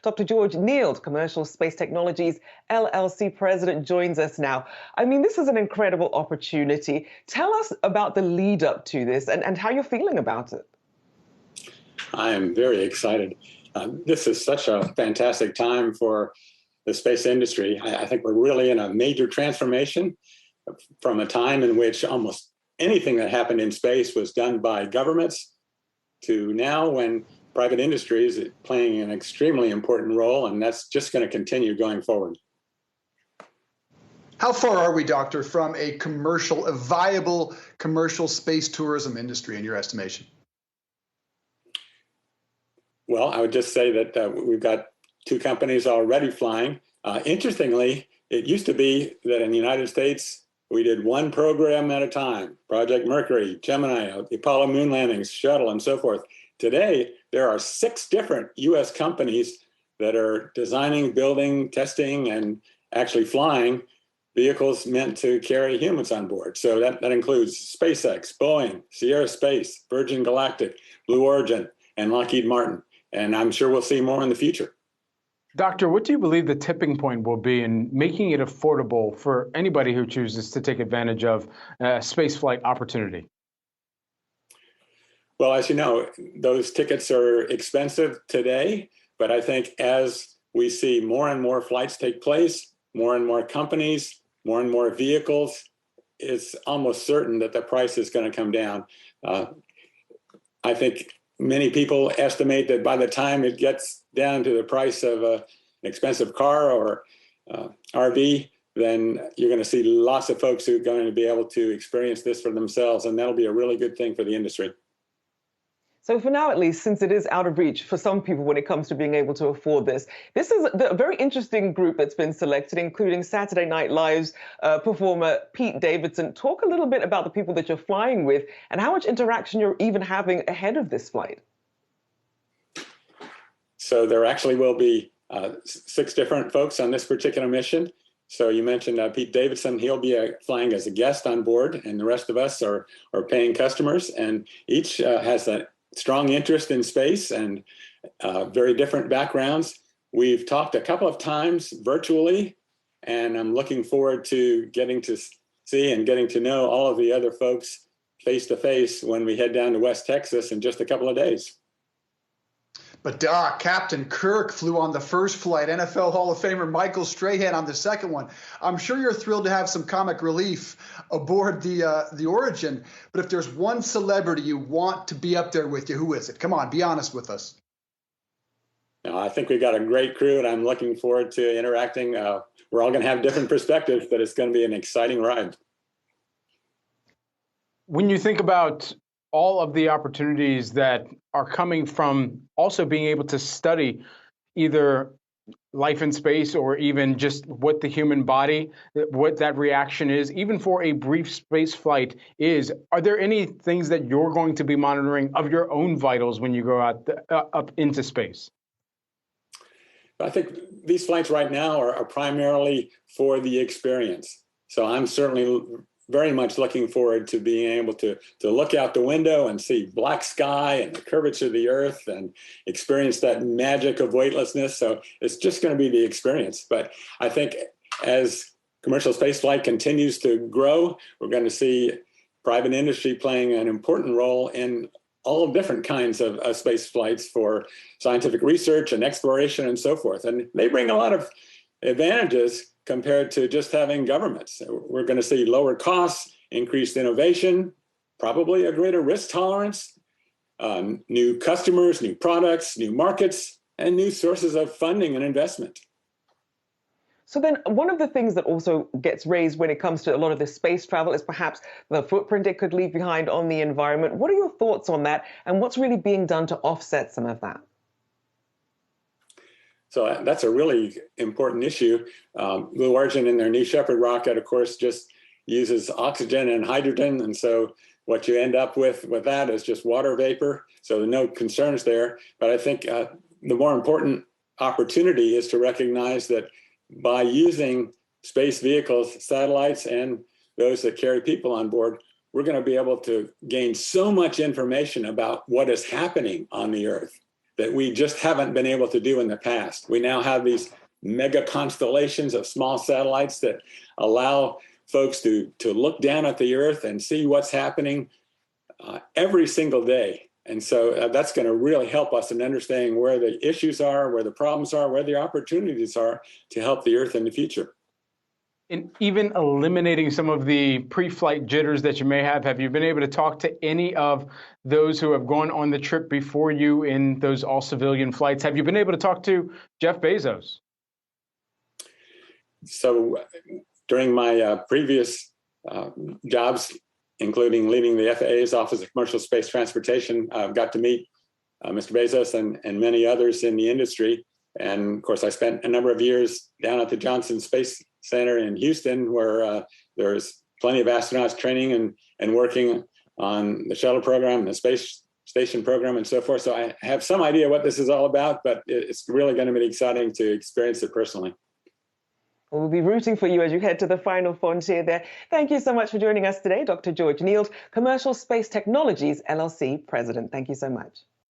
Dr. George Neild, Commercial Space Technologies LLC President, joins us now. I mean, this is an incredible opportunity. Tell us about the lead up to this and how you're feeling about it. I am very excited. This is such a fantastic time for the space industry. I think we're really in a major transformation from a time in which almost anything that happened in space was done by governments to now when private industry is playing an extremely important role, and that's just going to continue going forward. How far are we, Doctor, from a viable commercial space tourism industry in your estimation? Well, I would just say that we've got 2 companies already flying. Interestingly, it used to be that in the United States, we did 1 program at a time, Project Mercury, Gemini, the Apollo moon landings, shuttle, and so forth. Today, there are 6 different U.S. companies that are designing, building, testing, and actually flying vehicles meant to carry humans on board. So that includes SpaceX, Boeing, Sierra Space, Virgin Galactic, Blue Origin, and Lockheed Martin. And I'm sure we'll see more in the future. Doctor, what do you believe the tipping point will be in making it affordable for anybody who chooses to take advantage of a space flight opportunity? Well, as you know, those tickets are expensive today, but I think as we see more and more flights take place, more and more companies, more and more vehicles, it's almost certain that the price is going to come down. I think many people estimate that by the time it gets down to the price of an expensive car or RV, then you're going to see lots of folks who are going to be able to experience this for themselves, and that'll be a really good thing for the industry. So for now, at least, since it is out of reach for some people when it comes to being able to afford this is a very interesting group that's been selected, including Saturday Night Live's performer Pete Davidson. Talk a little bit about the people that you're flying with and how much interaction you're even having ahead of this flight. So there actually will be 6 different folks on this particular mission. So you mentioned Pete Davidson. He'll be flying as a guest on board, and the rest of us are paying customers, and each has a strong interest in space and very different backgrounds. We've talked a couple of times virtually, and I'm looking forward to getting to see and getting to know all of the other folks face to face when we head down to West Texas in just a couple of days. But Doc, Captain Kirk flew on the first flight, NFL Hall of Famer Michael Strahan on the second one. I'm sure you're thrilled to have some comic relief aboard the Origin, but if there's one celebrity you want to be up there with you, who is it? Come on, be honest with us. No, I think we've got a great crew, and I'm looking forward to interacting. We're all going to have different perspectives, but it's going to be an exciting ride. When you think about all of the opportunities that are coming from also being able to study either life in space or even just what the human body, what that reaction is, even for a brief space flight is, are there any things that you're going to be monitoring of your own vitals when you go out up into space? I think these flights right now are primarily for the experience. So I'm certainly very much looking forward to being able to look out the window and see black sky and the curvature of the earth and experience that magic of weightlessness. So it's just going to be the experience. But I think as commercial spaceflight continues to grow, we're going to see private industry playing an important role in all different kinds of space flights for scientific research and exploration and so forth. And they bring a lot of advantages compared to just having governments. We're going to see lower costs, increased innovation, probably a greater risk tolerance, new customers, new products, new markets, and new sources of funding and investment. So then one of the things that also gets raised when it comes to a lot of this space travel is perhaps the footprint it could leave behind on the environment. What are your thoughts on that, and what's really being done to offset some of that? So that's a really important issue. Blue Origin in their New Shepard rocket, of course, just uses oxygen and hydrogen. And so what you end up with that is just water vapor. So there are no concerns there. But I think the more important opportunity is to recognize that by using space vehicles, satellites, and those that carry people on board, we're going to be able to gain so much information about what is happening on the Earth that we just haven't been able to do in the past. We now have these mega constellations of small satellites that allow folks to look down at the Earth and see what's happening every single day. And so that's going to really help us in understanding where the issues are, where the problems are, where the opportunities are to help the Earth in the future. And even eliminating some of the pre-flight jitters that you may have you been able to talk to any of those who have gone on the trip before you in those all-civilian flights? Have you been able to talk to Jeff Bezos? So during my previous jobs, including leading the FAA's Office of Commercial Space Transportation, I've got to meet Mr. Bezos and many others in the industry. And of course, I spent a number of years down at the Johnson Space Center in Houston, where there's plenty of astronauts training and working on the shuttle program, the space station program, and so forth. So I have some idea what this is all about, but it's really going to be exciting to experience it personally. We'll be rooting for you as you head to the final frontier there. Thank you so much for joining us today, Dr. George Nield, Commercial Space Technologies LLC President. Thank you so much.